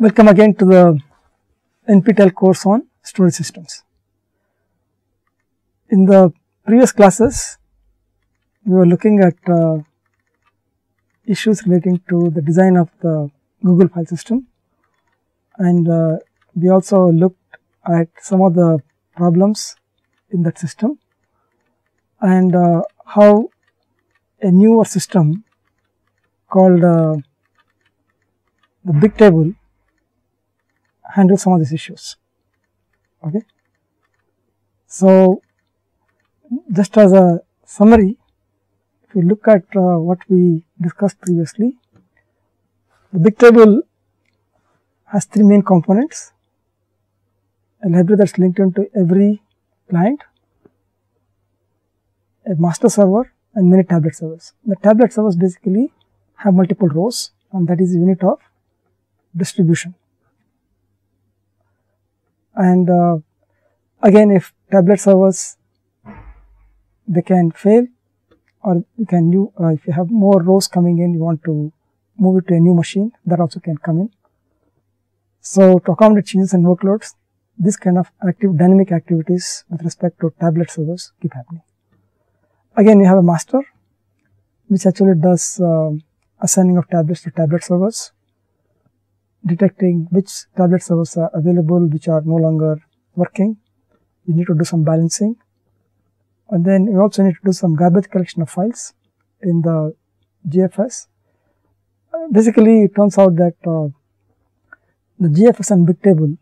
Welcome again to the NPTEL course on storage systems. In the previous classes, we were looking at issues relating to the design of the Google file system, and we also looked at some of the problems in that system and how a newer system called the Bigtable handle some of these issues. Okay. So, just as a summary, if you look at what we discussed previously, the Bigtable has three main components: a library that is linked into every client, a master server, and many tablet servers. The tablet servers basically have multiple rows, and that is a unit of distribution. And again, if tablet servers, they can fail, or you can if you have more rows coming in, you want to move it to a new machine, that also can come in. So, to accommodate changes in workloads, this kind of dynamic activities with respect to tablet servers keep happening. Again, you have a master which actually does assigning of tablets to tablet servers, detecting which tablet servers are available, which are no longer working. You need to do some balancing, and then you also need to do some garbage collection of files in the GFS. Basically, it turns out that the GFS and Bigtable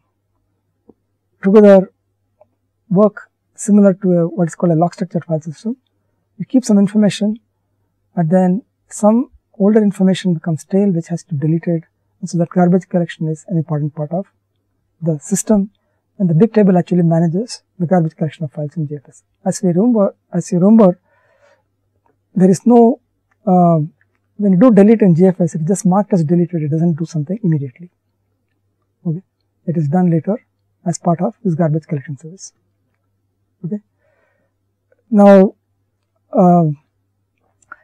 together work similar to what is called a log structured file system. You keep some information, and then some older information becomes stale, which has to be deleted. And so, that garbage collection is an important part of the system, and the Bigtable actually manages the garbage collection of files in GFS. As you remember, there is no, when you do delete in GFS, it is just marked as deleted, it does not do something immediately. Okay. It is done later as part of this garbage collection service. Okay. Now,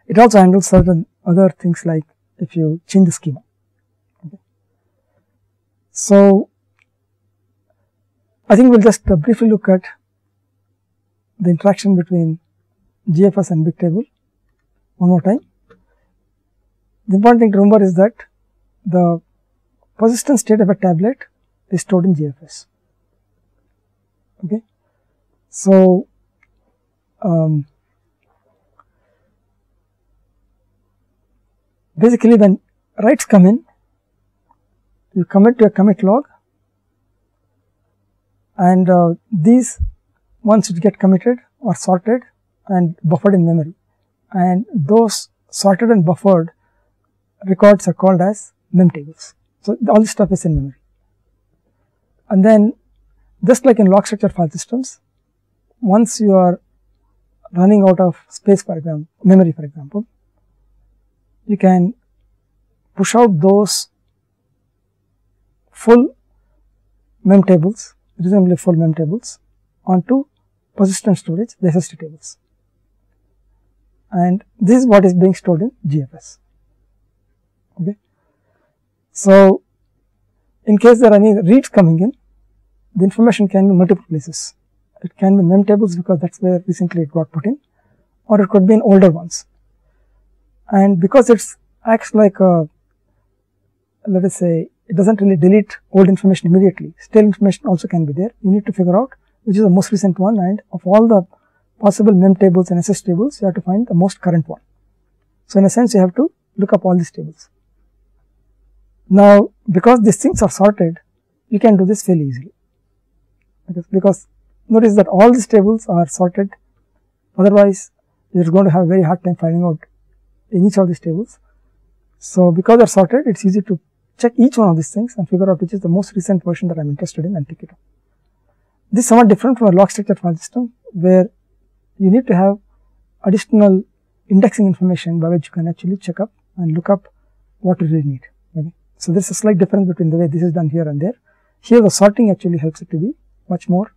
it also handles certain other things like if you change the schema. So, I think we will just briefly look at the interaction between GFS and Bigtable one more time. The important thing to remember is that the persistent state of a tablet is stored in GFS. Okay. So, basically when writes come in, you commit to a commit log, and these ones which get committed are sorted and buffered in memory, and those sorted and buffered records are called as memtables. So, all this stuff is in memory. And then just like in log structured file systems, once you are running out of space, for example, memory for example, you can push out those full memtables, reasonably full memtables, onto persistent storage, the SSD tables, and this is what is being stored in GFS. Okay. So, in case there are any reads coming in, the information can be in multiple places. It can be memtables because that is where recently it got put in, or it could be in older ones. And because it acts like a, let us say, it does not really delete old information immediately, stale information also can be there. You need to figure out which is the most recent one, and of all the possible memtables and SS tables, you have to find the most current one. So, in a sense, you have to look up all these tables. Now, because these things are sorted, you can do this fairly easily, because notice that all these tables are sorted, otherwise you are going to have a very hard time finding out in each of these tables. So, because they are sorted, it is easy to check each one of these things and figure out which is the most recent version that I am interested in and pick it up. This is somewhat different from a log structured file system, where you need to have additional indexing information by which you can actually check up and look up what you really need. Okay. So, there is a slight difference between the way this is done here and there. Here the sorting actually helps it to be much more,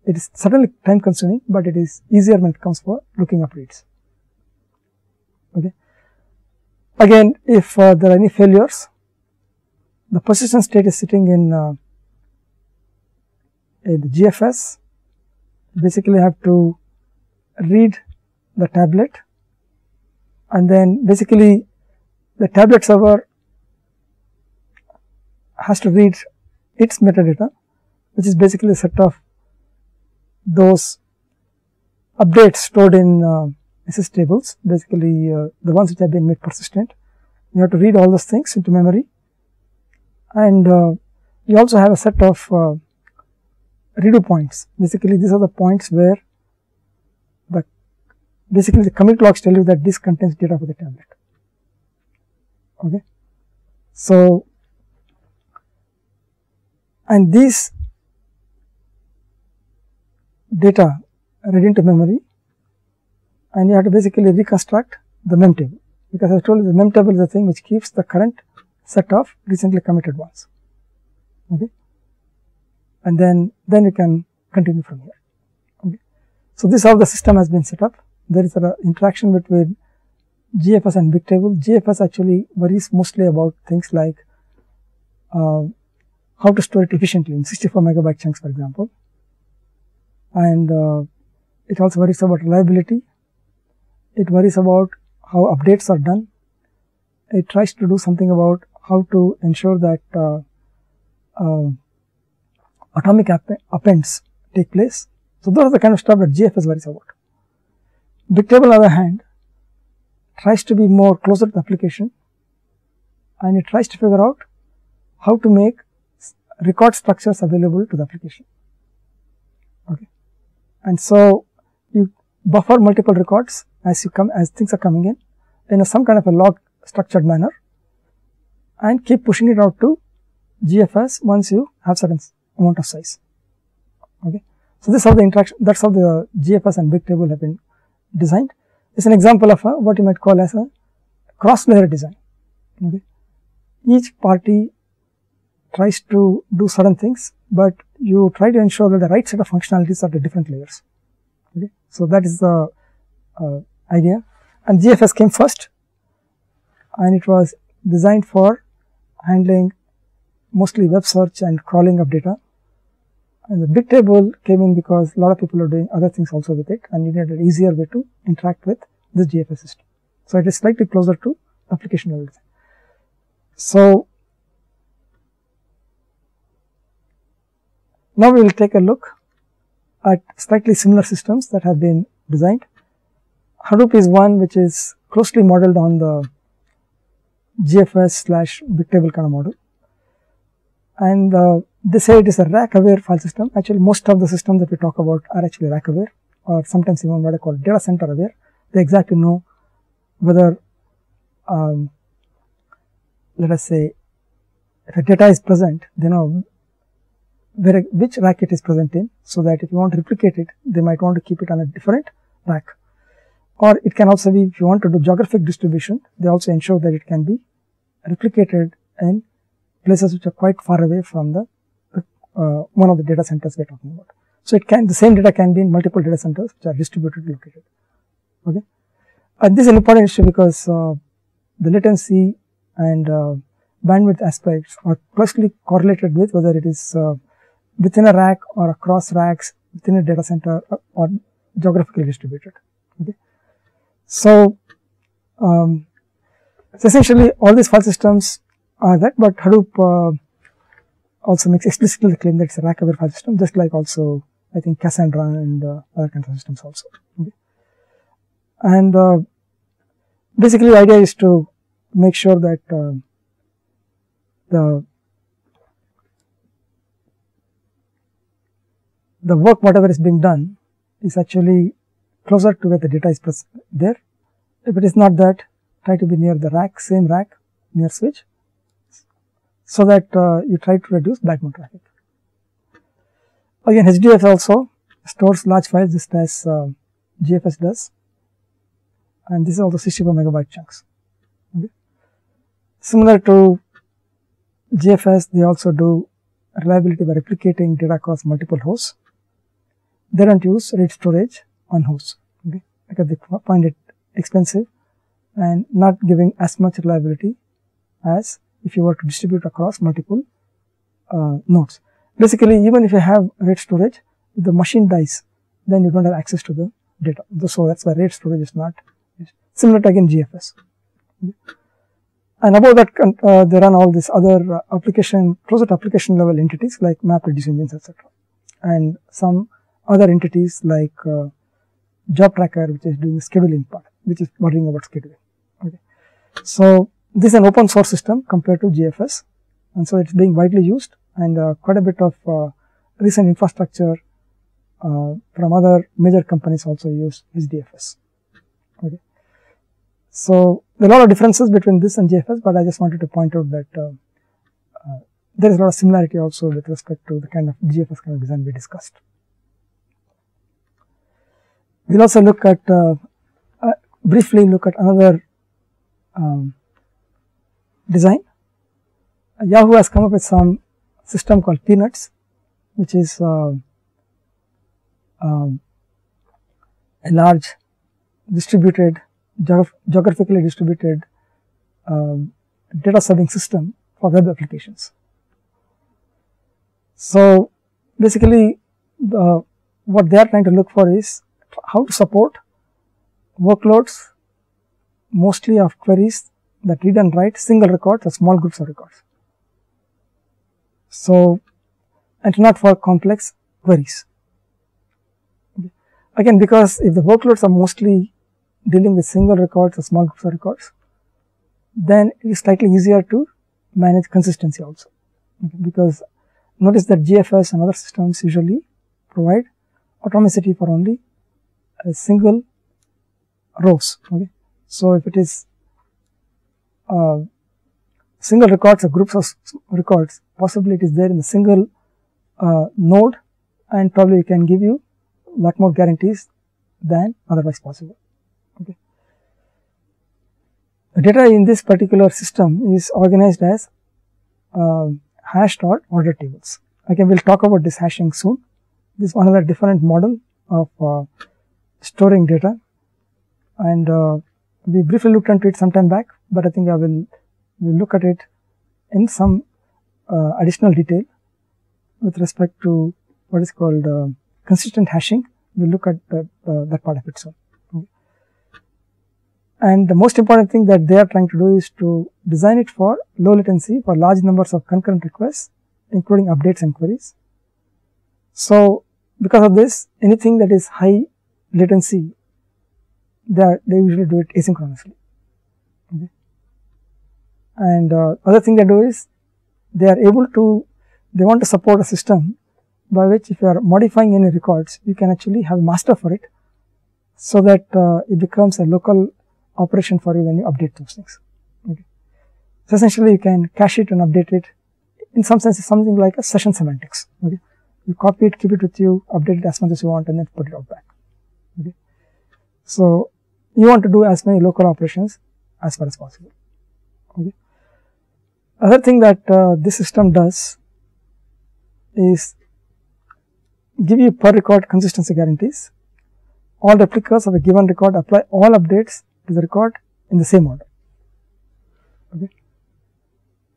it is certainly time consuming, but it is easier when it comes for looking up reads. Okay. Again, if there are any failures, the persistent state is sitting in the GFS. Basically, I have to read the tablet, and then basically the tablet server has to read its metadata, which is basically a set of those updates stored in SS tables, basically the ones which have been made persistent. You have to read all those things into memory, and you also have a set of redo points. Basically, these are the points where basically the commit logs tell you that this contains data for the tablet. Okay. So, and these data read into memory, and you have to basically reconstruct the mem table, because I told you the mem table is the thing which keeps the current set of recently committed ones. Okay. And then you can continue from here. Okay. So, this is how the system has been set up. There is an interaction between GFS and Bigtable. GFS actually worries mostly about things like how to store it efficiently in 64 megabyte chunks, for example, and it also worries about reliability. It worries about how updates are done. It tries to do something about how to ensure that atomic appends take place. So, those are the kind of stuff that GFS worries about. Bigtable, on the other hand, tries to be more closer to the application, and it tries to figure out how to make record structures available to the application. Okay. And so, you buffer multiple records as things are coming in some kind of a log structured manner, and keep pushing it out to GFS once you have certain amount of size. Okay. So, this is how the interaction, that's how the GFS and Bigtable have been designed. It's an example of what you might call as a cross-layer design. Okay. Each party tries to do certain things, but you try to ensure that the right set of functionalities are the different layers. Okay. So, that is the idea, and GFS came first, and it was designed for handling mostly web search and crawling of data. And the Bigtable came in because a lot of people are doing other things also with it, and you need an easier way to interact with this GFS system. So, it is slightly closer to application level design. So, now we will take a look at slightly similar systems that have been designed. Hadoop is one which is closely modeled on the GFS/Bigtable kind of model, and they say it is a rack-aware file system. Actually, most of the systems that we talk about are actually rack-aware, or sometimes even what I call data center aware. They exactly know whether, let us say, if a data is present, they know which rack it is present in, so that if you want to replicate it, they might want to keep it on a different rack. Or it can also be, if you want to do geographic distribution, they also ensure that it can be replicated in places which are quite far away from the one of the data centers we are talking about. So, the same data can be in multiple data centers which are distributed located. Okay. And this is an important issue because the latency and bandwidth aspects are closely correlated with whether it is within a rack or across racks within a data center or geographically distributed. Okay. So, essentially all these file systems are that, but Hadoop also makes explicitly the claim that it's a rack-aware file system, just like also I think Cassandra and other kinds of systems also. Okay. And basically the idea is to make sure that the work whatever is being done is actually closer to where the data is there. If it is not that, try to be near the rack, same rack, near switch, so that you try to reduce backbone traffic. Again, HDFS also stores large files just as GFS does, and this is also 64 megabyte chunks. Okay. Similar to GFS, they also do reliability by replicating data across multiple hosts. They don't use RAID storage on hosts, okay, because they find it expensive and not giving as much reliability as if you were to distribute across multiple nodes. Basically, even if you have RAID storage, if the machine dies, then you don't have access to the data. So that's why RAID storage is not similar to again GFS. And above that, there are all these other closer to application level entities like map reduce engines, etc. And some other entities like job tracker, which is doing the scheduling part, which is worrying about scheduling. Okay. So this is an open source system compared to GFS, and so it's being widely used, and quite a bit of recent infrastructure from other major companies also use HDFS. Okay. So there are a lot of differences between this and GFS, but I just wanted to point out that there is a lot of similarity also with respect to the kind of GFS kind of design we discussed. We'll also look at briefly look at another design. Yahoo has come up with some system called Peanuts, which is a large distributed, geographically distributed data serving system for web applications. So basically, what they are trying to look for is how to support workloads mostly of queries that read and write single records or small groups of records. So, and not for complex queries. Again, because if the workloads are mostly dealing with single records or small groups of records, then it is slightly easier to manage consistency also. Okay, because notice that GFS and other systems usually provide atomicity for only a single rows. Okay. So if it is single records or groups of records, possibly it is there in a single node, and probably it can give you a lot more guarantees than otherwise possible. Okay. The data in this particular system is organized as hashed or ordered tables. Again, we will talk about this hashing soon. This is another different model of storing data, and we briefly looked into it some time back, but I think I will look at it in some additional detail with respect to what is called consistent hashing. We will look at that part of it soon. Okay. And the most important thing that they are trying to do is to design it for low latency for large numbers of concurrent requests, including updates and queries. So because of this, anything that is high latency, they usually do it asynchronously. Okay. And other thing they do is they want to support a system by which if you are modifying any records, you can actually have a master for it, so that it becomes a local operation for you when you update those things. Okay. So essentially, you can cache it and update it. In some sense, it's something like a session semantics. Okay. You copy it, keep it with you, update it as much as you want, and then put it out back. Okay. So you want to do as many local operations as far as possible. Okay. Other thing that this system does is give you per record consistency guarantees. All replicas of a given record apply all updates to the record in the same order. Okay.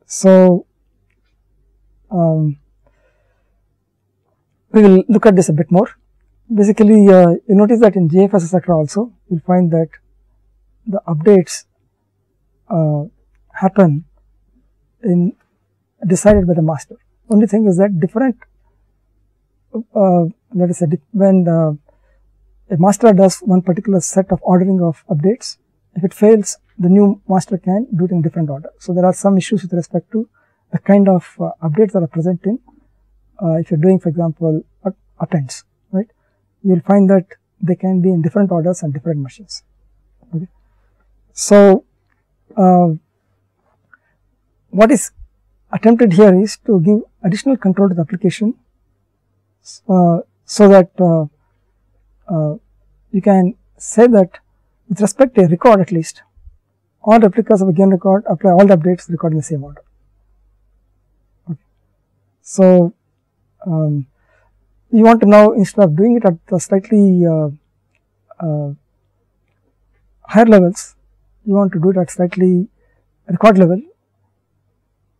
So we will look at this a bit more. Basically, you notice that in GFS etc. also, you will find that the updates happen in decided by the master. Only thing is that different, let us say, when a master does one particular set of ordering of updates, if it fails, the new master can do it in different order. So there are some issues with respect to the kind of updates that are present in, if you are doing, for example, appends, right? You will find that they can be in different orders on different machines. Okay. So what is attempted here is to give additional control to the application, so that you can say that with respect to a record, at least all replicas of a given record apply all the updates to the record in the same order. Okay. So you want to now, instead of doing it at the slightly higher levels, you want to do it at slightly record level,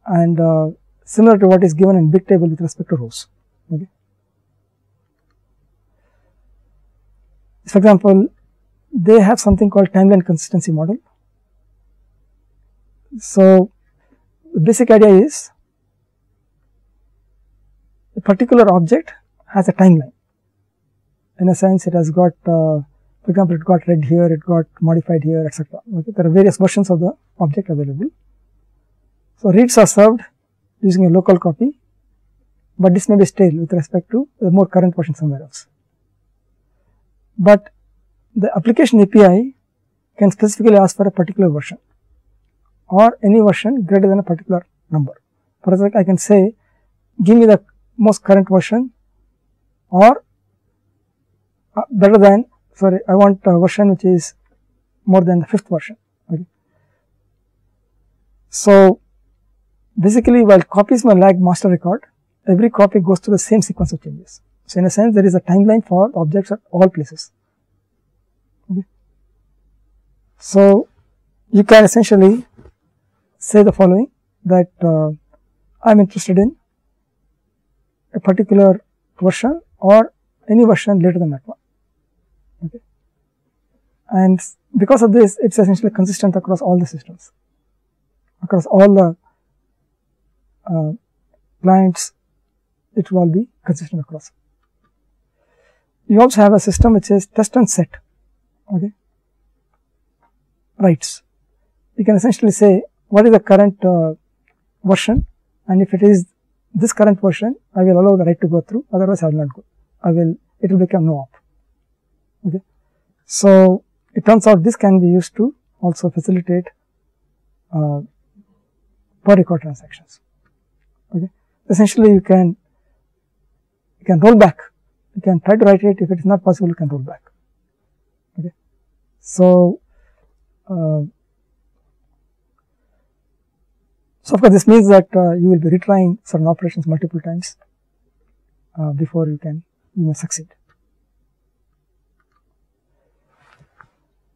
and similar to what is given in Bigtable with respect to rows. Okay. For example, they have something called timeline consistency model. So, the basic idea is a particular object has a timeline. In a sense, it has got, for example, it got read here, it got modified here, etc. Okay. There are various versions of the object available. So, reads are served using a local copy, but this may be stale with respect to the more current version somewhere else. But the application API can specifically ask for a particular version or any version greater than a particular number. For example, I can say, give me the most current version, or better than, sorry, I want a version which is more than the 5th version. Okay. So, basically, while copies may lag master record, every copy goes through the same sequence of changes. So, in a sense, there is a timeline for objects at all places. Okay. So, you can essentially say the following, that I am interested in a particular version or any version later than that one. Okay. And because of this, it is essentially consistent across all the systems, across all the clients, it will all be consistent across. You also have a system which is test and set. Okay. Writes. You can essentially say what is the current version, and if it is this current version, I will allow the write to go through, otherwise I will not go. It will become no op. Okay. So, it turns out this can be used to also facilitate per record transactions. Okay. Essentially, you can roll back. You can try to write it. If it is not possible, you can roll back. Okay. So, of course, this means that you will be retrying certain operations multiple times before you may succeed.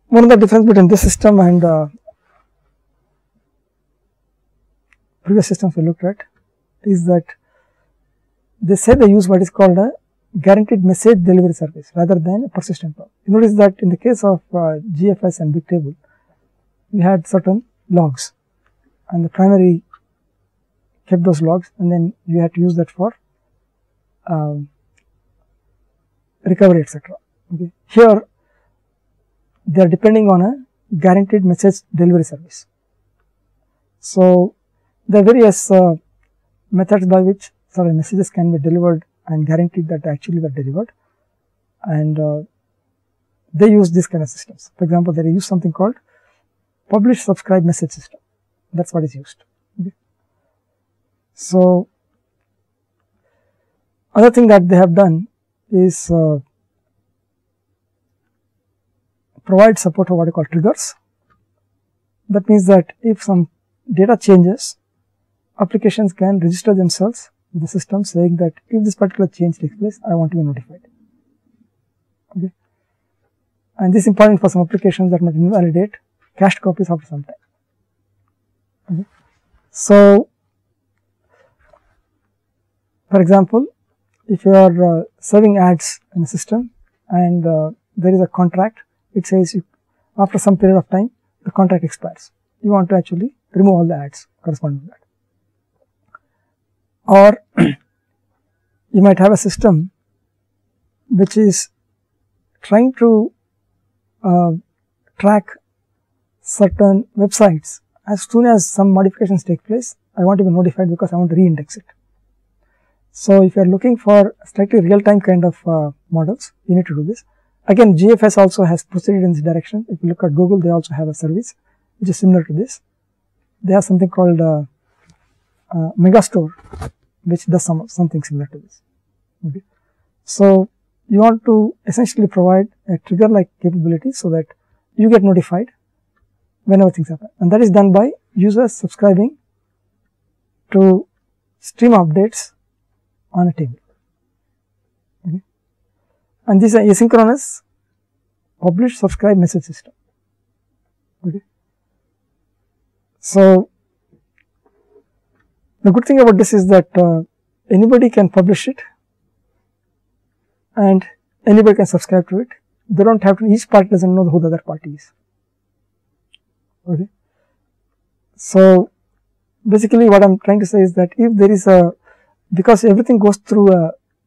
One of the difference between this system and previous systems we looked at is that they say they use what is called a guaranteed message delivery service rather than a persistent one. You notice that in the case of GFS and Bigtable, we had certain logs, and the primary kept those logs, and then you had to use that for recovery, etc. Okay. Here, they are depending on a guaranteed message delivery service. So, there are various methods by which certain messages can be delivered and guaranteed that they actually were delivered, and they use this kind of systems. For example, they use something called publish subscribe message system. That is what is used. Okay. So, other thing that they have done is provide support for what you call triggers. That means that if some data changes, applications can register themselves with the system saying that if this particular change takes place, I want to be notified. Okay. And this is important for some applications that might invalidate cached copies after some time. Okay. So, for example, if you are serving ads in a system and there is a contract, it says after some period of time the contract expires. You want to actually remove all the ads corresponding to that. Or you might have a system which is trying to track certain websites. As soon as some modifications take place, I want to be notified because I want to re-index it. So, if you are looking for slightly real-time kind of models, you need to do this. Again, GFS also has proceeded in this direction. If you look at Google, they also have a service which is similar to this. They have something called Megastore, which does something similar to this. Okay. So, you want to essentially provide a trigger-like capability so that you get notified whenever things happen, and that is done by users subscribing to stream updates on a table. Okay. And this is an asynchronous publish subscribe message system. Okay. So, The good thing about this is that anybody can publish it and anybody can subscribe to it. They don't have to, each party doesn't know who the other party is. Okay. So basically what I am trying to say is that if there is because everything goes through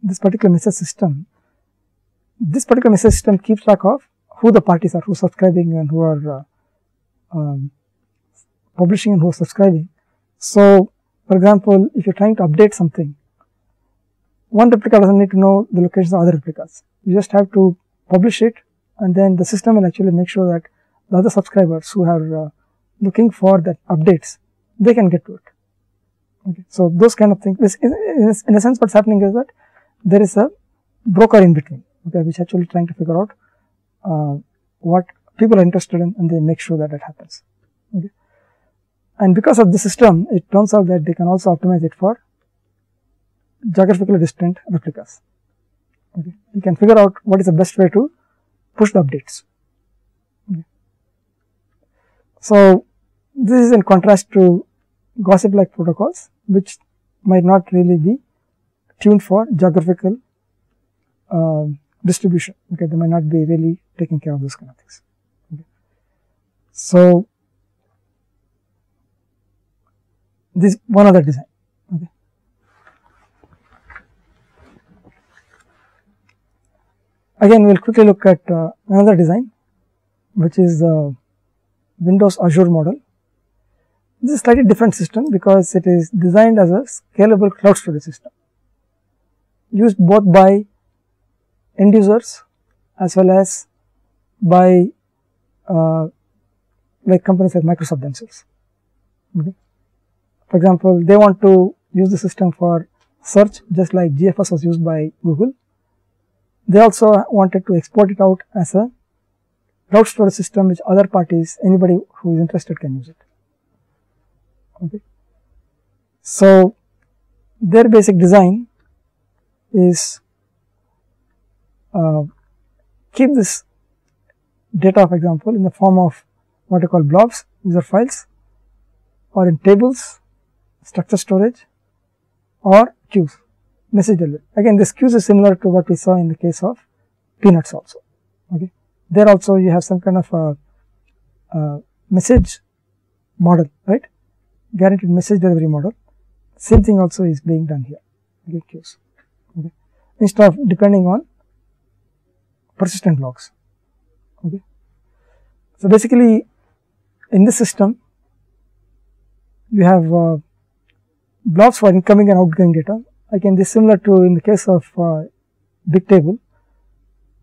this particular message system, this particular message system keeps track of who the parties are, who are subscribing and who are publishing and who are subscribing. So for example, if you are trying to update something, one replica doesn't need to know the locations of other replicas. You just have to publish it, and then the system will actually make sure that the other subscribers who are looking for that updates, they can get to it. Okay. So those kind of things, in a sense what's happening is that there is a broker in between, okay, which actually trying to figure out what people are interested in, and they make sure that it happens. Okay. And because of the system, it turns out that they can also optimize it for geographically distant replicas. Okay. You can figure out what is the best way to push the updates. Okay. So this is in contrast to gossip-like protocols, which might not really be tuned for geographical distribution. Okay, they might not be really taking care of those kind of things. Okay. So this one other design. Okay. Again, we will quickly look at another design, which is the Windows Azure model. This is a slightly different system because it is designed as a scalable cloud storage system, used both by end users as well as by like companies like Microsoft themselves. Okay. For example, they want to use the system for search, just like GFS was used by Google. They also wanted to export it out as a cloud storage system which other parties, anybody who is interested can use it. Okay. So their basic design is keep this data, for example, in the form of what I call blobs, user files, or in tables, structure storage, or queues, message delivery. Again, this queues is similar to what we saw in the case of Peanuts also. Okay. There also you have some kind of a message model, right? Guaranteed message delivery model. Same thing also is being done here. Okay, queues. Okay. Instead of depending on persistent logs. Okay. So basically, in this system, you have blobs for incoming and outgoing data. Again, this is similar to in the case of Bigtable.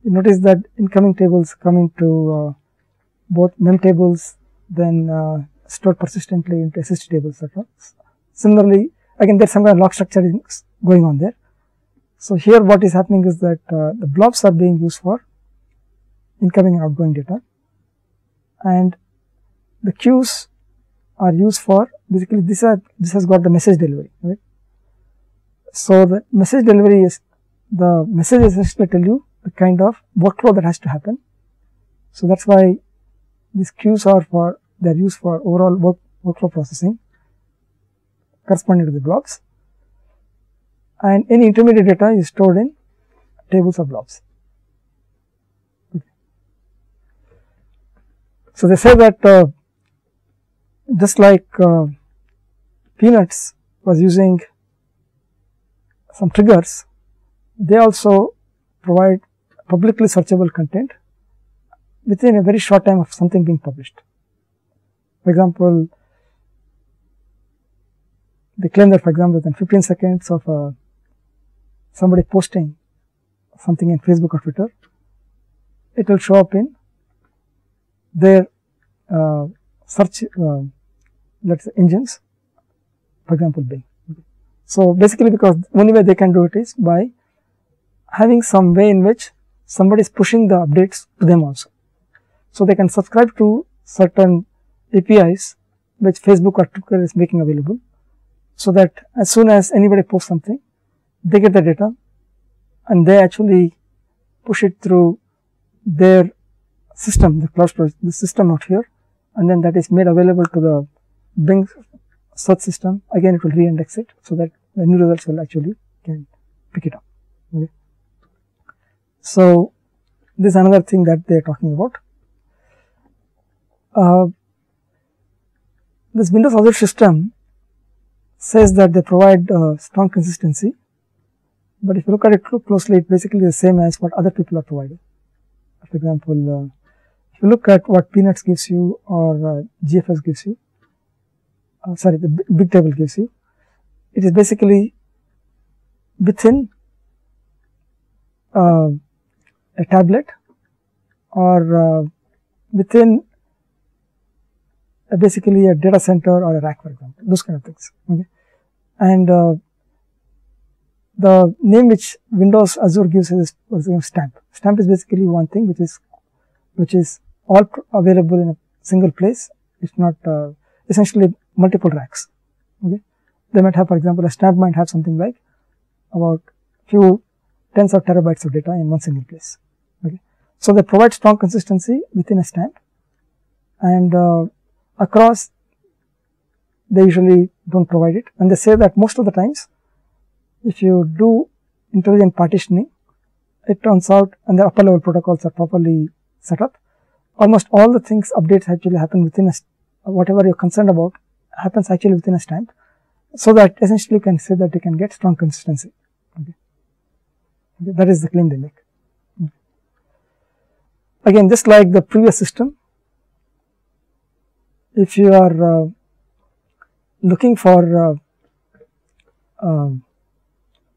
You notice that incoming tables come into both mem tables, then stored persistently into SST tables, etc. Similarly, again, there's some kind of log structure going on there. So here, what is happening is that the blobs are being used for incoming and outgoing data, and the queues are used for basically this has got the message delivery, right? So the message delivery is the message essentially tell you the kind of workflow that has to happen. So that's why these queues are they are used for overall workflow processing corresponding to the blobs, and any intermediate data is stored in tables of blobs. Okay. So they say that just like Peanuts was using some triggers, they also provide publicly searchable content within a very short time of something being published. For example, they claim that, for example, within 15 seconds of somebody posting something in Facebook or Twitter, it will show up in their search let's say engines, for example Bing. So basically, because the only way they can do it is by having some way in which somebody is pushing the updates to them also. So they can subscribe to certain APIs which Facebook or Twitter is making available, so that as soon as anybody posts something, they get the data and they actually push it through their system, the cloud storage, the system out here, and then that is made available to the Bing search system, again it will re-index it so that the new results will actually can pick it up. Okay. So this is another thing that they are talking about. This Windows Azure system says that they provide strong consistency, but if you look at it closely, it's basically the same as what other people are providing. For example, if you look at what Peanuts gives you or GFS gives you, the Bigtable gives you, it is basically within a tablet or within basically a data center or a rack, for example, those kind of things. Okay. And the name which Windows Azure gives is stamp. Stamp is basically one thing which is all available in a single place. It's not essentially multiple racks. Okay. They might have, for example, a stamp might have something like about few tens of terabytes of data in one single place. Okay. So they provide strong consistency within a stamp, and across they usually don't provide it, and they say that most of the times if you do intelligent partitioning, it turns out, and the upper level protocols are properly set up, almost all the things updates actually happen within a whatever you're concerned about happens actually within a stamp, so that essentially you can say that you can get strong consistency. Okay. Okay, that is the claim they make. Okay. Again, just like the previous system, if you are looking for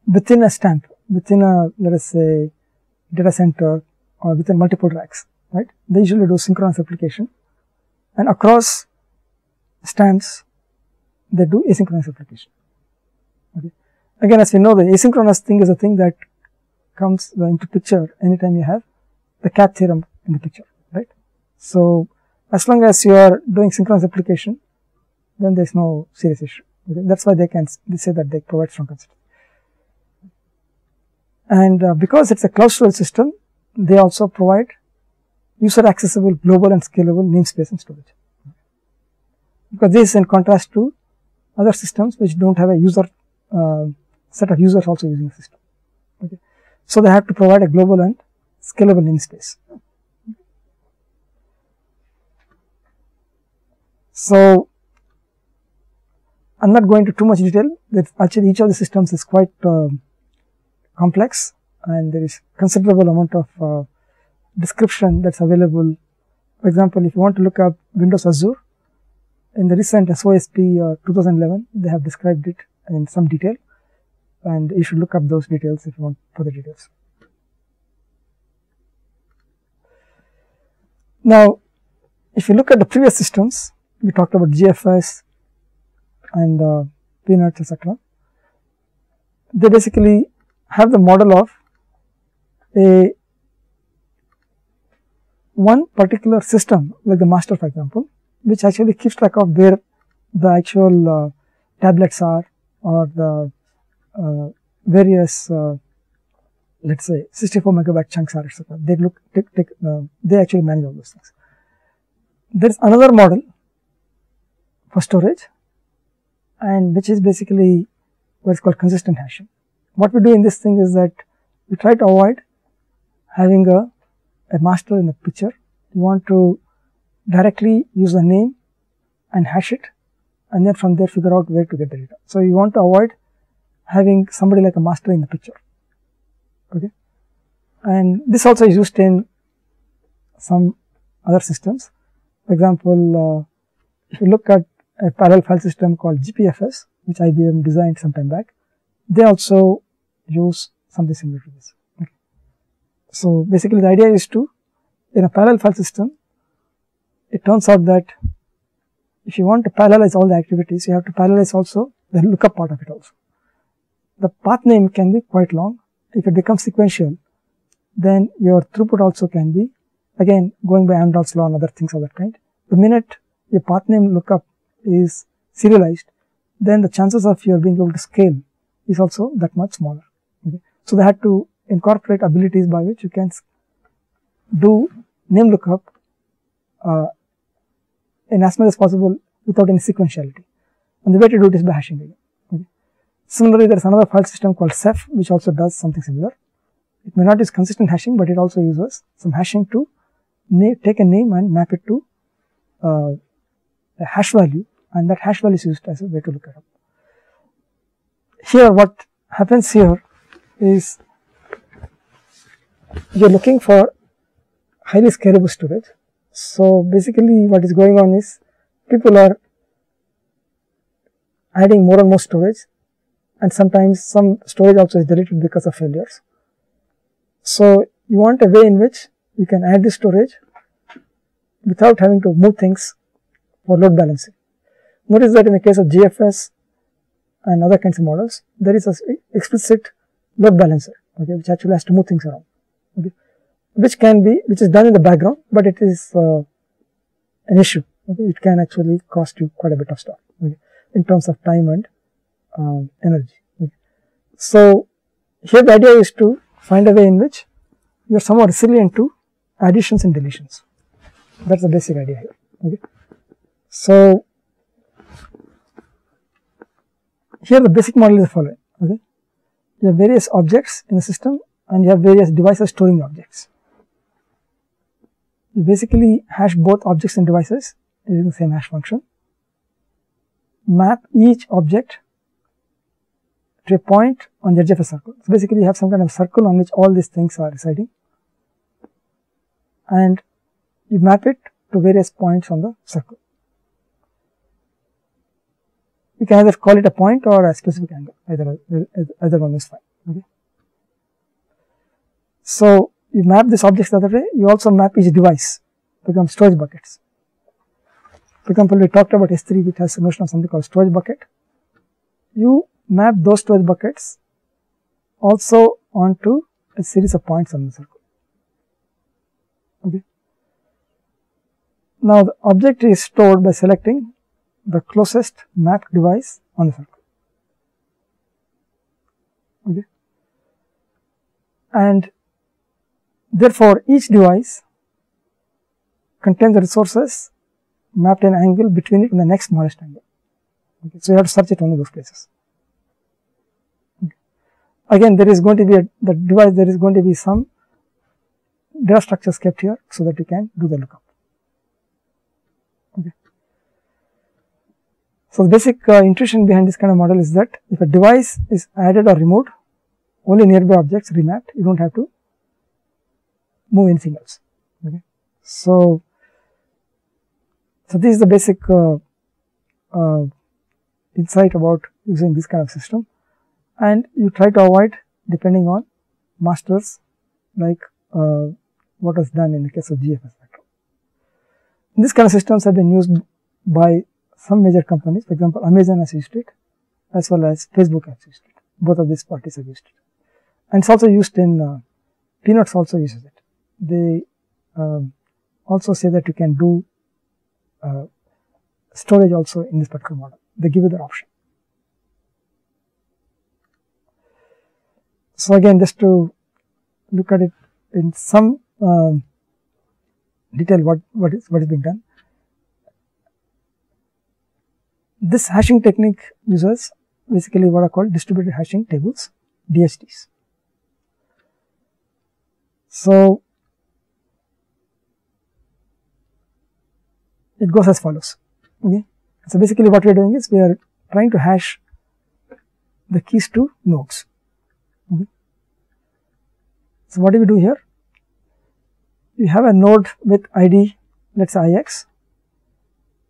within a stamp, within a, let us say, data center or within multiple racks, right, they usually do synchronous application, and across stamps they do asynchronous application. Okay. Again, as we know, the asynchronous thing is a thing that comes into picture anytime you have the CAP theorem in the picture, right. So as long as you are doing synchronous application, then there is no serious issue. Okay. That's why they say that they provide strong consistency. And because it's a cloud storage system, they also provide user accessible global and scalable namespace and storage. Because this is in contrast to other systems which don't have a user set of users also using the system. Okay. So they have to provide a global and scalable namespace. So I'm not going into too much detail. That actually each of the systems is quite complex, and there is considerable amount of description that's available. For example, if you want to look up Windows Azure, in the recent SOSP 2011, they have described it in some detail, and you should look up those details if you want further details. Now, if you look at the previous systems, we talked about GFS and Peanuts, etc. They basically have the model of one particular system, like the master, for example, which actually keeps track of where the actual tablets are, or the various let's say 64 megabyte chunks are, etc. They they actually manage all those things. There is another model for storage, and which is basically what is called consistent hashing. What we do in this thing is that we try to avoid having a master in the picture. You want to directly use the name and hash it, and then from there figure out where to get the data. So you want to avoid having somebody like a master in the picture. Okay. And this also is used in some other systems. For example, if you look at a parallel file system called GPFS, which IBM designed some time back, they also use something similar to this. Okay. So basically the idea is to, in a parallel file system, it turns out that if you want to parallelize all the activities, you have to parallelize also the lookup part of it also. The path name can be quite long. If it becomes sequential, then your throughput also can be, again, going by Amdahl's law and other things of that kind. The minute your path name lookup is serialized, then the chances of your being able to scale is also that much smaller. Okay. So they had to incorporate abilities by which you can do name lookup in as much as possible without any sequentiality. and the way to do it is by hashing again. Okay. Similarly, there is another file system called Ceph, which also does something similar. It may not use consistent hashing, but it also uses some hashing to take a name and map it to a hash value, and that hash value is used as a way to look it up. Here, what happens here is you are looking for highly scalable storage. So basically, what is going on is people are adding more and more storage, and sometimes some storage also is deleted because of failures. So you want a way in which you can add the storage without having to move things for load balancing. Notice that in the case of GFS and other kinds of models, there is an explicit load balancer, okay, which actually has to move things around, okay, which is done in the background, but it is an issue. Okay, it can actually cost you quite a bit of stuff, okay, in terms of time and energy. Okay. So here the idea is to find a way in which you are somewhat resilient to additions and deletions. That's the basic idea here. Okay. So here the basic model is the following. Okay. You have various objects in the system and you have various devices storing objects. You basically hash both objects and devices using the same hash function. Map each object to a point on the edge of a circle. So basically you have some kind of circle on which all these things are residing, and you map it to various points on the circle. You can either call it a point or a specific angle, either one is fine. Okay. So you map these objects the other way, you also map each device to become storage buckets. For example, we talked about S3, which has a notion of something called storage bucket. You map those storage buckets also onto a series of points on the circle. Okay. Now the object is stored by selecting the closest mapped device on the circle. Okay. And therefore, each device contains the resources mapped an angle between it and the next smallest angle. Okay. So you have to search it only those places. Okay. Again, there is going to be there is going to be some data structures kept here so that you can do the lookup. Okay. So the basic intuition behind this kind of model is that if a device is added or removed, only nearby objects remapped, you don't have to move anything else. Okay. So this is the basic insight about using this kind of system, and you try to avoid depending on masters like what was done in the case of GFS Spectrum. These kind of systems have been used by some major companies. For example, Amazon has used it, as well as Facebook has used it. Both of these parties have used it, and it's also used in Peanuts also uses it. They also say that you can do storage also in this particular model. They give you that option. So again, just to look at it in some detail, what is being done. This hashing technique uses basically what are called distributed hashing tables, DHTs. So it goes as follows. Okay. So basically what we are doing is we are trying to hash the keys to nodes. Okay. So what do we do here? You have a node with ID, let's say IX.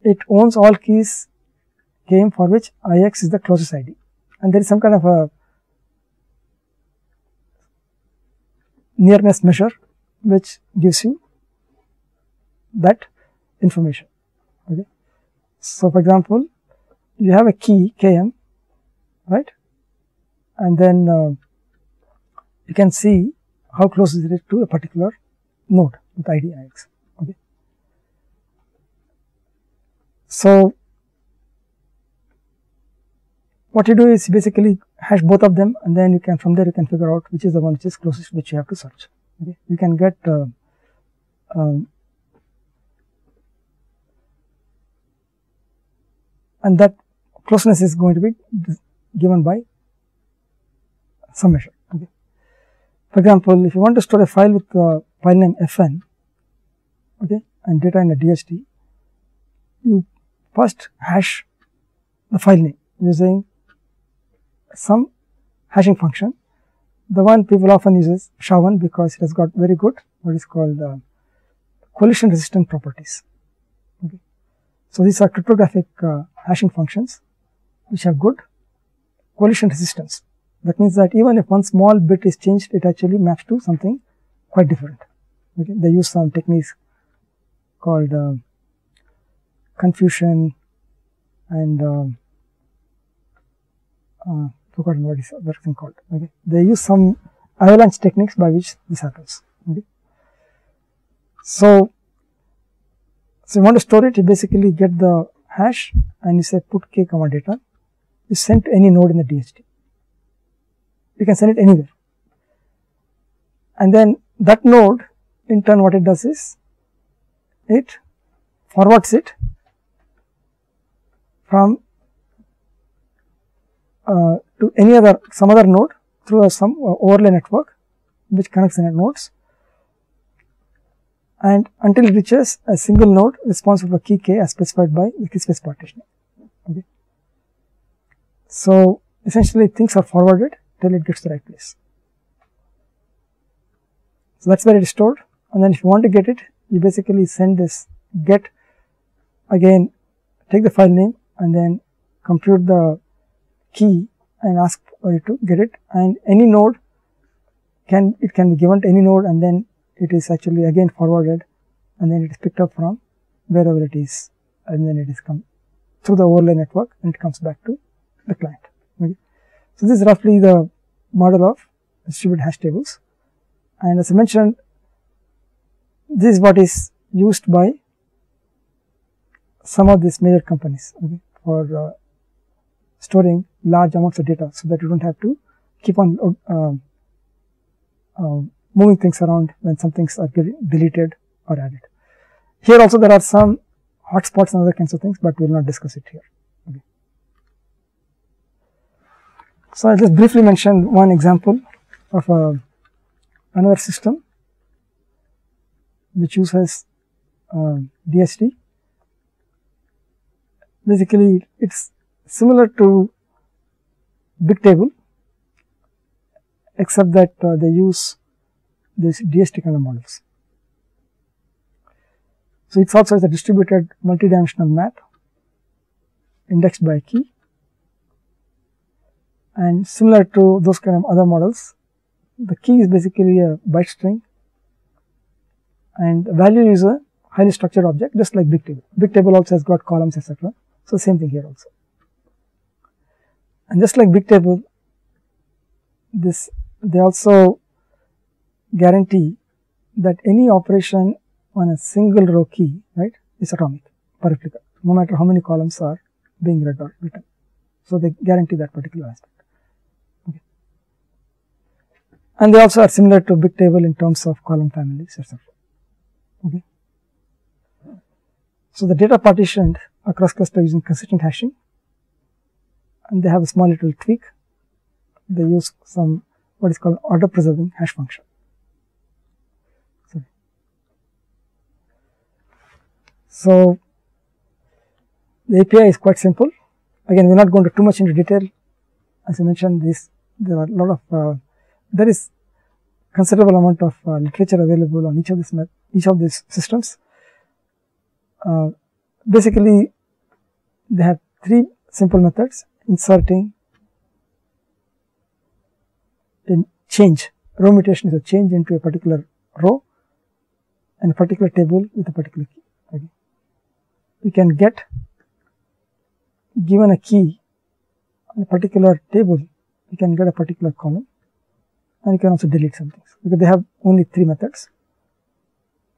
It owns all keys Km for which IX is the closest ID, and there is some kind of a nearness measure which gives you that information. Okay. So for example, you have a key Km, right, and then you can see how close is it to a particular node with ID IX. Okay. So what you do is basically hash both of them, and then you can, from there you can figure out which is the one which is closest, which you have to search. Okay. You can get and that closeness is going to be given by some measure. Okay. For example, if you want to store a file with file name fn, okay, and data in a DHT, you first hash the file name using some hashing function. The one people often use is SHA-1 because it has got very good what is called collision resistant properties. Okay. So these are cryptographic hashing functions which have good collision resistance. That means that even if one small bit is changed, it actually maps to something quite different. Okay. They use some techniques called confusion and forgotten what is that thing called. Okay. They use some avalanche techniques by which this happens. Okay. So you want to store it, you basically get the hash and you say put k comma data, you send to any node in the DHT. You can send it anywhere. And then that node, in turn what it does is, it forwards it from to any other, some other node through some overlay network which connects the nodes, and until it reaches a single node responsible for key k as specified by the key space partitioning. Okay. So essentially things are forwarded till it gets to the right place. So that's where it is stored, and then if you want to get it, you basically send this get, again take the file name and then compute the key and ask for it to get it, and any node can be given to any node, and then it is actually again forwarded, and then it is picked up from wherever it is, and then it is come through the overlay network and it comes back to the client. Okay. So this is roughly the model of distributed hash tables, and as I mentioned, this is what is used by some of these major companies, okay, for storing large amounts of data, so that you don't have to keep on moving things around when some things are getting deleted or added. Here also there are some hotspots and other kinds of things, but we will not discuss it here. Okay. So I just briefly mentioned one example of another system which uses DHT. Basically, it's similar to Bigtable, except that they use these DHT kind of models. So it's also a distributed multidimensional map indexed by key, and similar to those kind of other models, the key is basically a byte string and the value is a highly structured object, just like Bigtable. Bigtable also has got columns, etc. So same thing here also. And just like Bigtable, they also guarantee that any operation on a single row key, right, is atomic per replica, no matter how many columns are being read or written. So they guarantee that particular aspect. Okay. And they also are similar to Bigtable in terms of column families, etc. Okay. So the data partitioned across cluster using consistent hashing, and they have a small little tweak. They use some what is called order preserving hash function. So the API is quite simple. Again, we are not going to too much into detail. As I mentioned, there are a lot of there is considerable amount of literature available on each of these systems. Basically, they have three simple methods: inserting, in change. Row mutation is a change into a particular row and a particular table with a particular key. Okay. You can get given a key on a particular table, you can get a particular column, and you can also delete some things, because they have only three methods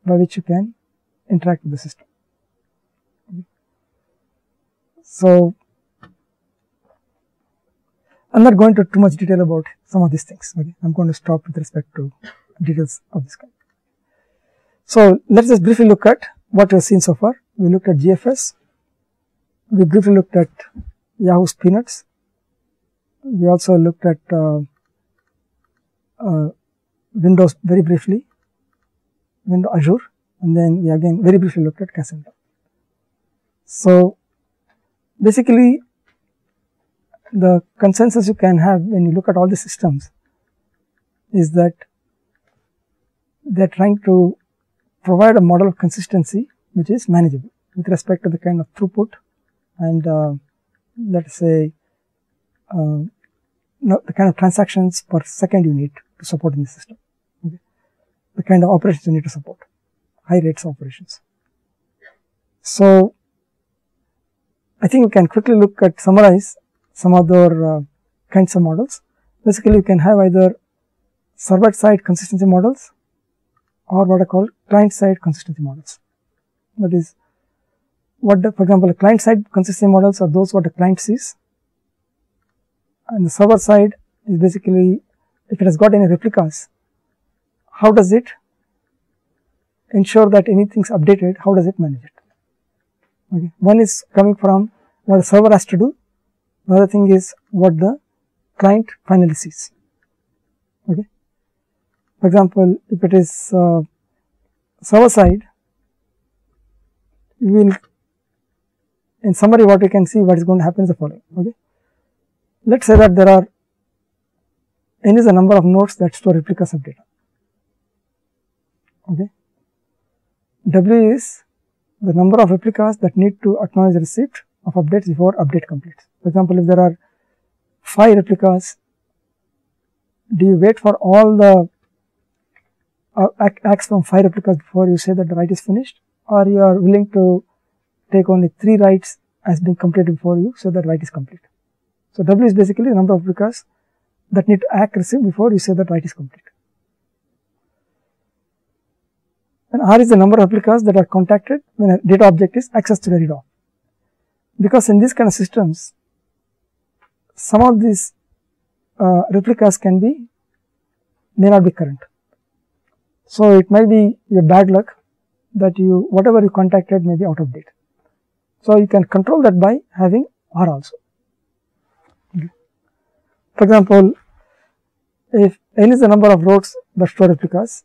by which you can interact with the system. Okay. So I am not going into too much detail about some of these things. Okay. I am going to stop with respect to details of this kind. So let us just briefly look at what we have seen so far. We looked at GFS, we briefly looked at Yahoo's Peanuts. We also looked at Windows very briefly, Windows Azure, and then we again very briefly looked at Cassandra. So basically, the consensus you can have when you look at all the systems is that they are trying to provide a model of consistency which is manageable with respect to the kind of throughput and let us say the kind of transactions per second you need to support in the system, okay. The kind of operations you need to support, high rates of operations. So I think we can quickly look at summarize some other kinds of models. Basically, you can have either server side consistency models or what are called client side consistency models. That is what for example, the client side consistency models are those what the client sees, and the server side is basically if it has got any replicas, how does it ensure that anything is updated, how does it manage it. Okay. One is coming from what the server has to do, the other thing is what the client finally sees. Okay. For example, if it is server side, we will in summary what we can see what is going to happen is the following. Okay. Let us say that there are n is the number of nodes that store replicas of data. Okay. W is the number of replicas that need to acknowledge the receipt of updates before update completes. For example, if there are 5 replicas, do you wait for all the acts from 5 replicas before you say that the write is finished, or you are willing to take only 3 writes as being completed before you say that write is complete. So W is basically the number of replicas that need to act receive before you say that write is complete. And R is the number of replicas that are contacted when a data object is accessed to the read off. Because in these kind of systems, some of these replicas may not be current. So it might be your bad luck that whatever you contacted may be out of date. So you can control that by having R also. Okay. For example, if n is the number of rows that store replicas,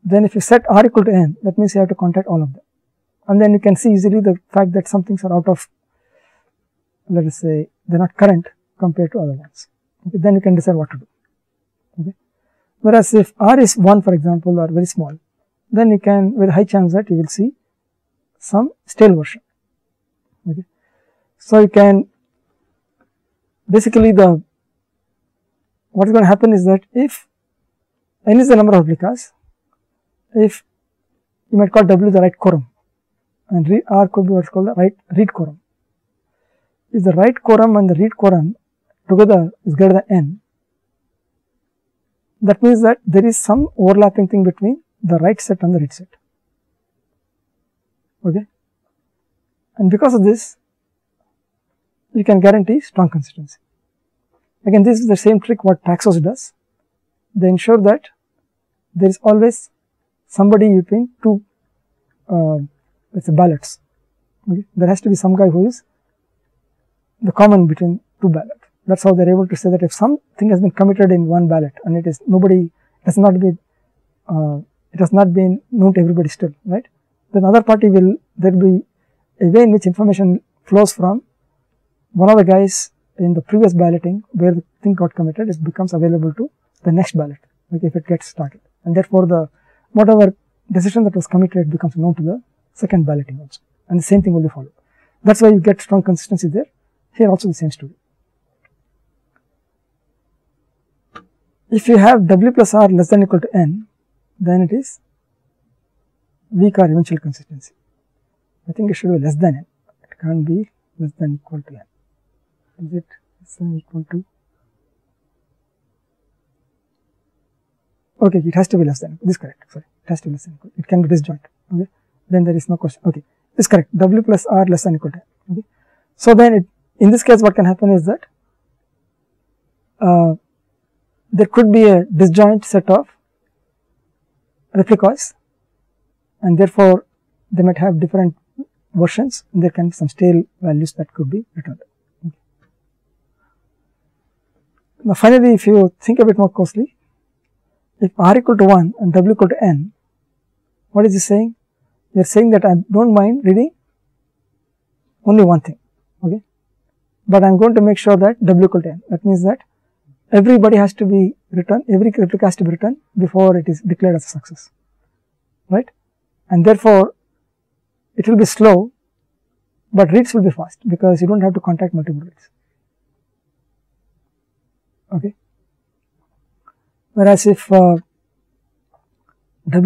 then if you set R equal to n, that means you have to contact all of them. And then you can see easily the fact that some things are out of, let us say, they are not current compared to other ones. Okay. Then you can decide what to do. Okay. Whereas if R is 1 for example or very small, then you can with high chance that you will see some stale version. Okay. So you can basically what is going to happen is that if n is the number of replicas, if you might call W the write quorum and R could be what is called the read quorum. If the write quorum and the read quorum together is greater than n, that means that there is some overlapping thing between the write set and the read set. Okay. And because of this, you can guarantee strong consistency. Again, this is the same trick what Paxos does. They ensure that there is always somebody between 2 let's say ballots. Okay. There has to be some guy who is the common between 2 ballots. That's how they are able to say that if something has been committed in one ballot and it has not been known to everybody still, right? Then other party there will be a way in which information flows from one of the guys in the previous balloting where the thing got committed, it becomes available to the next ballot, like if it gets started, and therefore whatever decision that was committed becomes known to the second balloting also, and the same thing will be followed. That's why you get strong consistency there. Here also the same story. If you have W plus R less than or equal to n, then it is weak or eventual consistency. I think it should be less than n. It can't be less than or equal to n. Is it less than or equal to? Okay, it has to be less than. This is correct. Sorry, it has to be less than equal. It can be disjoint. Okay, then there is no question. Okay, this is correct. W plus R less than or equal to n. Okay, so then in this case, what can happen is that there could be a disjoint set of replicas, and therefore they might have different versions, and there can be some stale values that could be returned. Now finally, if you think a bit more closely, if R equal to 1 and W equal to N, what is this saying? You are saying that I don't mind reading only one thing, okay, but I am going to make sure that W equal to N. That means that everybody has to be written, every replica has to be written before it is declared as a success, right, and therefore it will be slow, but reads will be fast because you don't have to contact multiple reads, okay. Whereas if W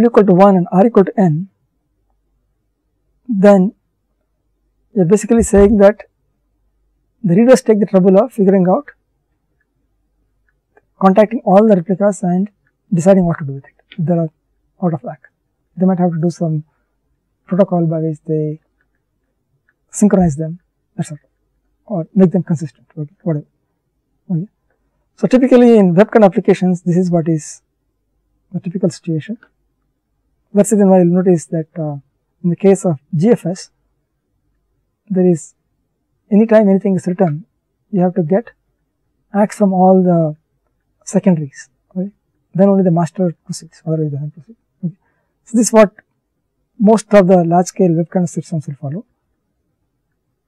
equal to 1 and R equal to N, then you are basically saying that the readers take the trouble of figuring out, contacting all the replicas and deciding what to do with it. If they are out of whack, they might have to do some protocol by which they synchronize them, etc., or make them consistent, okay, whatever. Okay. So typically in web kind of applications, this is what is the typical situation. That's the reason why you will notice that in the case of GFS, there is anytime anything is written, you have to get acts from all the secondaries, right? Then only the master proceeds, otherwise it doesn't proceed. Okay. So this is what most of the large scale web kind of systems will follow,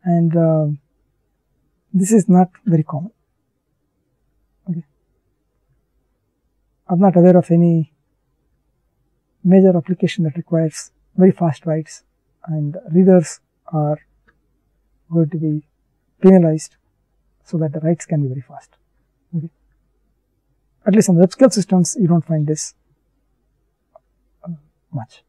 and this is not very common. Okay. I am not aware of any major application that requires very fast writes and readers are going to be penalized so that the writes can be very fast. Okay. At least on web scale systems, you don't find this much.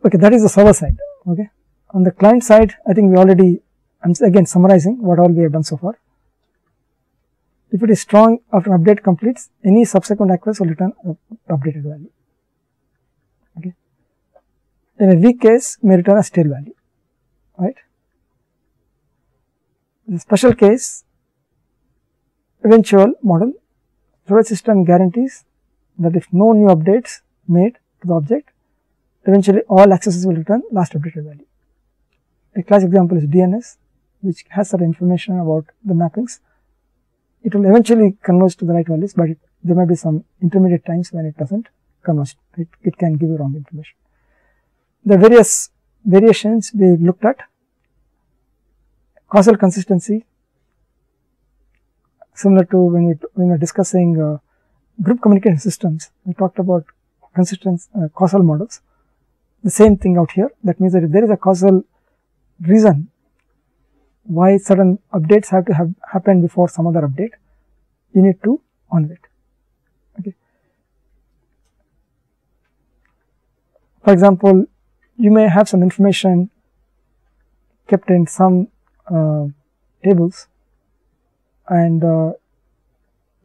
Okay, that is the server side. Okay. On the client side, I think we already, I am again summarizing what all we have done so far. If it is strong after update completes, any subsequent request will return updated value. Okay. In a weak case, may return a stale value, right. The special case, eventual model, storage system guarantees that if no new updates made to the object, eventually all accesses will return last updated value. A class example is DNS, which has certain information about the mappings. It will eventually converge to the right values, but there might be some intermediate times when it doesn't converge. It can give you wrong information. The various variations we looked at: causal consistency, similar to when we were discussing group communication systems, we talked about consistent causal models. The same thing out here. That means that if there is a causal reason why certain updates have to have happened before some other update, you need to honor it. Okay. For example, you may have some information kept in some tables, and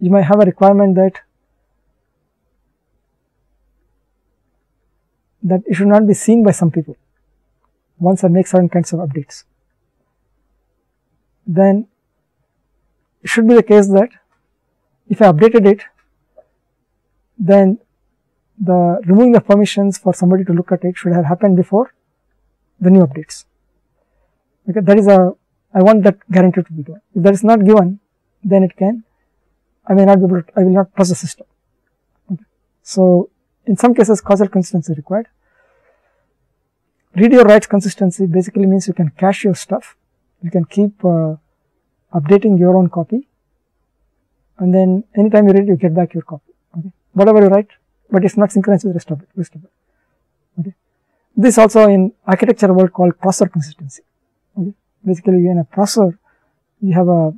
you might have a requirement that it should not be seen by some people once I make certain kinds of updates. Then it should be the case that if I updated it, then the removing the permissions for somebody to look at it should have happened before the new updates. Okay, that is I want that guaranteed to be given. If that is not given, then I may not be able to, I will not trust the system. Okay. So in some cases, causal consistency is required. Read your writes consistency basically means you can cache your stuff. You can keep updating your own copy, and then anytime you read, you get back your copy. Okay. Whatever you write, but it's not synchronized with the rest of it. Okay. This also in architecture world called processor consistency. Okay. Basically, in a processor, you have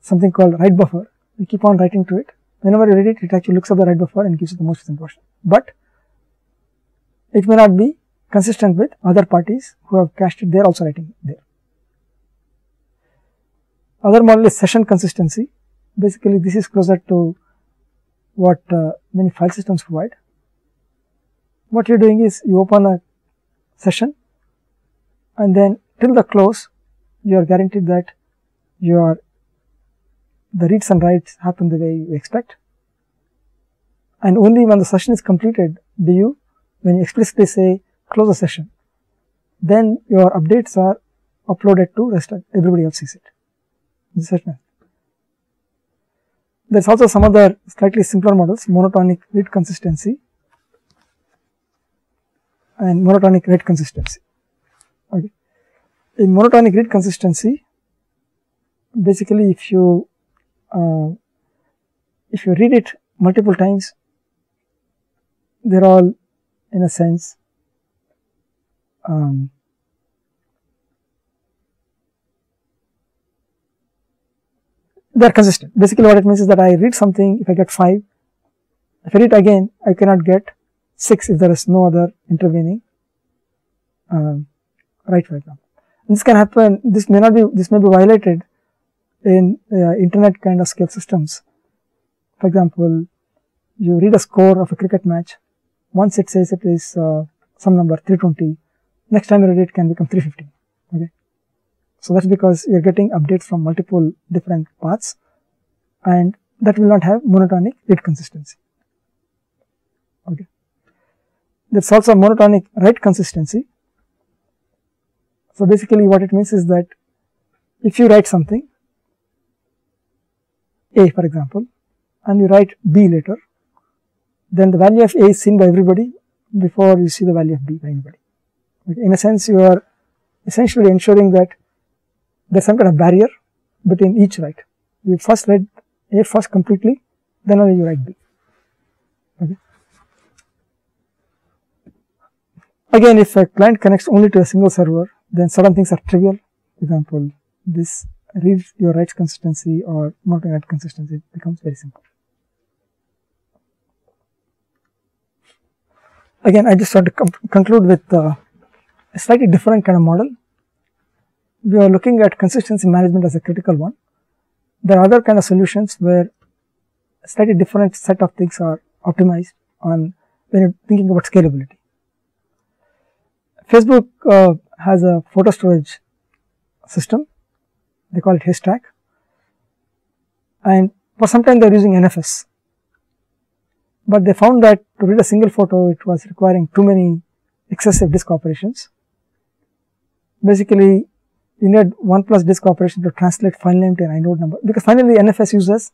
something called write buffer. You keep on writing to it. Whenever you read it, it actually looks at the write buffer and gives you the most recent version. But it may not be consistent with other parties who have cached it, they are also writing there. Other model is session consistency. Basically, this is closer to what many file systems provide. What you are doing is you open a session, and then till the close, you are guaranteed that the reads and writes happen the way you expect, and only when the session is completed do you, when you explicitly say close the session, then your updates are uploaded to rest of everybody else sees it. There's also some other slightly simpler models, monotonic read consistency and monotonic write consistency. Okay. In monotonic read consistency, basically if you read it multiple times, they're all in a sense they are consistent. Basically what it means is that I read something, if I get 5, if I read it again, I cannot get 6 if there is no other intervening write, for example. And this can happen, this may be violated in internet kind of scale systems. For example, you read a score of a cricket match, once it says it is some number 320, next time you read it can become 350. Okay. So that's because you are getting updates from multiple different paths, and that will not have monotonic read consistency. Okay. There's also monotonic write consistency. So basically what it means is that if you write something, A for example, and you write B later, then the value of A is seen by everybody before you see the value of B by anybody. Okay. In a sense, you are essentially ensuring that there's some kind of barrier between each write. You first read A first completely, then only you write B. Okay. Again, if a client connects only to a single server, then certain things are trivial. For example, this reads your writes consistency or monotonic write consistency becomes very simple. Again, I just want to conclude with a slightly different kind of model. We are looking at consistency management as a critical one. There are other kind of solutions where a slightly different set of things are optimized on when you're thinking about scalability. Facebook has a photo storage system, they call it Haystack, and for some time they are using NFS, but they found that to read a single photo it was requiring too many excessive disk operations. Basically you need 1 plus disk operation to translate file name to an inode number, because finally NFS uses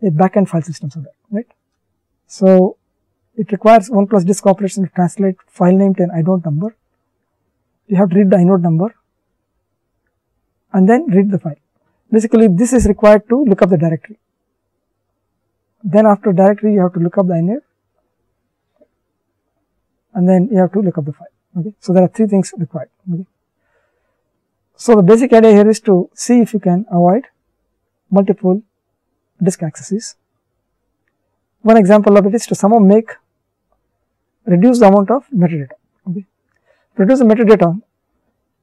a backend file system somewhere, right. So it requires 1 plus disk operation to translate file name to an inode number. You have to read the inode number and then read the file. Basically this is required to look up the directory. Then after directory you have to look up the inode and then you have to look up the file. Okay. So there are 3 things required. Okay. So the basic idea here is to see if you can avoid multiple disk accesses. One example of it is to somehow reduce the amount of metadata. Okay. Reduce the metadata,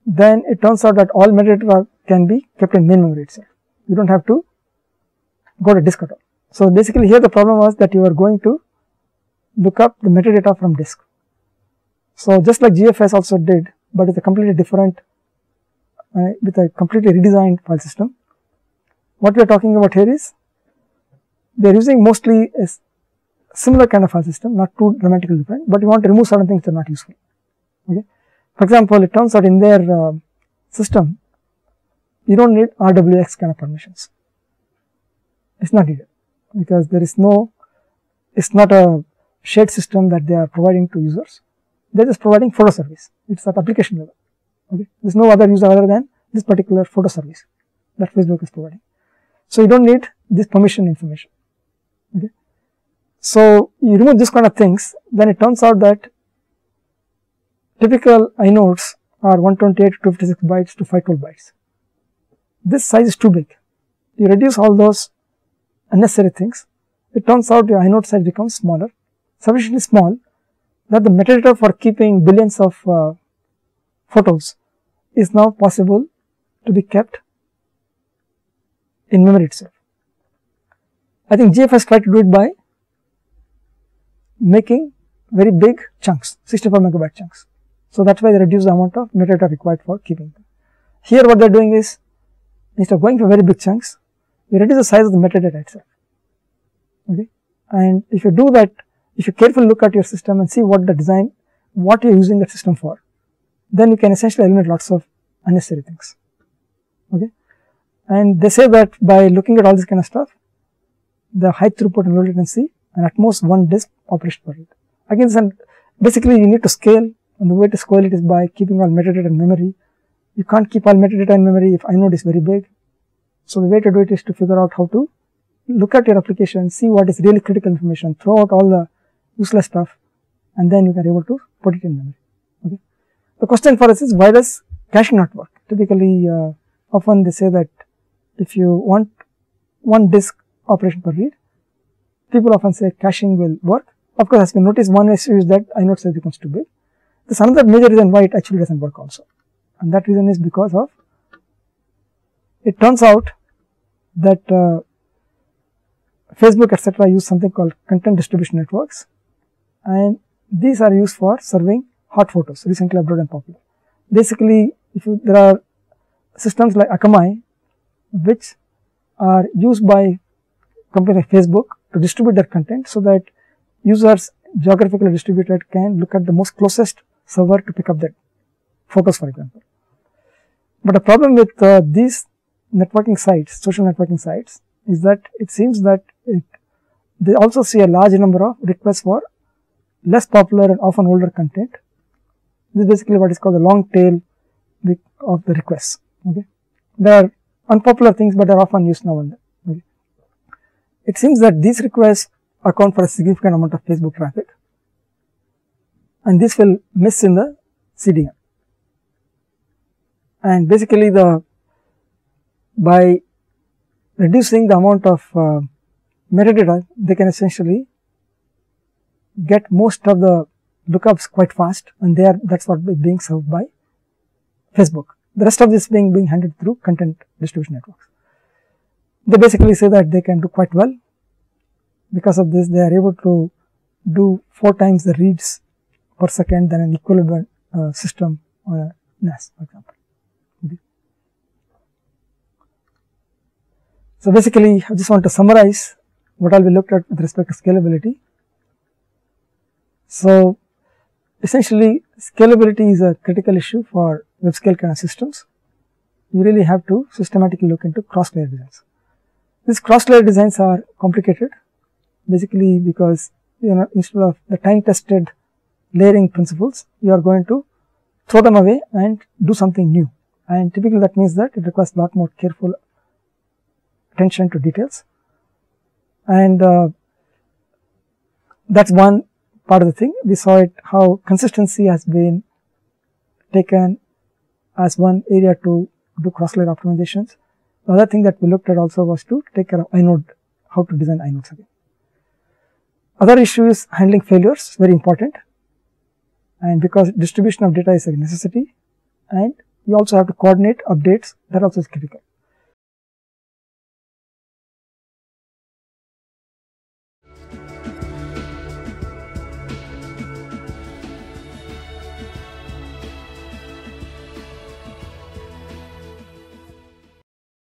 then it turns out that all metadata can be kept in main memory itself. You don't have to go to disk at all. So basically here the problem was that you are going to look up the metadata from disk. So just like GFS also did, but with a completely different, with a completely redesigned file system. What we are talking about here is they are using mostly a similar kind of file system, not too dramatically different, but you want to remove certain things that are not useful. Okay. For example, it turns out in their system, you don't need RWX kind of permissions. It's not needed because there is no, it's not a shared system that they are providing to users. They are just providing photo service. It's at application level. Okay. There is no other user other than this particular photo service that Facebook is providing. So you don't need this permission information. Okay. So you remove this kind of things, then it turns out that typical inodes are 128 to 256 bytes to 512 bytes. This size is too big. You reduce all those unnecessary things, it turns out your inode size becomes smaller, sufficiently small that the metadata for keeping billions of photos is now possible to be kept in memory itself. I think GFS tried to do it by making very big chunks, 64 megabyte chunks. So that's why they reduce the amount of metadata required for keeping them. Here what they are doing is, instead of going for very big chunks, we reduce the size of the metadata itself. Okay. And if you do that, if you carefully look at your system and see what the design, what you are using that system for, then you can essentially eliminate lots of unnecessary things. Okay. And they say that by looking at all this kind of stuff, the high throughput and low latency and at most one disk operation per read. Again, basically you need to scale, and the way to scale it is by keeping all metadata in memory. You can't keep all metadata in memory if inode is very big. So the way to do it is to figure out how to look at your application, see what is really critical information, throw out all the useless stuff, and then you can be able to put it in memory. Okay. The question for us is, why does caching not work? Typically, often they say that if you want one disk operation per read, people often say caching will work. Of course, as we notice, one issue is that inode size becomes too big. There's another major reason why it actually doesn't work also, and that reason is because of, it turns out that Facebook etc. use something called content distribution networks, and these are used for serving hot photos, recently uploaded and popular. Basically, there are systems like Akamai which are used by companies like Facebook to distribute their content so that users geographically distributed can look at the most closest server to pick up that photos, for example. But the problem with these networking sites, social networking sites, is that it seems that they also see a large number of requests for less popular and often older content. This is basically what is called the long tail of the requests. Okay. There are unpopular things, but they are often used now and then. Okay. It seems that these requests account for a significant amount of Facebook traffic, and this will miss in the CDN. And basically, by reducing the amount of metadata, they can essentially get most of the lookups quite fast, and that's what is being served by Facebook. The rest of this being handled through content distribution networks. They basically say that they can do quite well. Because of this, they are able to do 4 times the reads per second than an equivalent system on a NAS, for example. Okay. So basically, I just want to summarize what all we looked at with respect to scalability. So essentially, scalability is a critical issue for web scale kind of systems. You really have to systematically look into cross-layer designs. These cross-layer designs are complicated, basically because instead of the time-tested layering principles, you are going to throw them away and do something new. And typically that means that it requires a lot more careful attention to details. And that's one part of the thing. We saw it how consistency has been taken as one area to do cross-layer optimizations. The other thing that we looked at also was to take care of inode, how to design inodes again. Other issue is handling failures, very important, and because distribution of data is a necessity, and you also have to coordinate updates, that also is critical.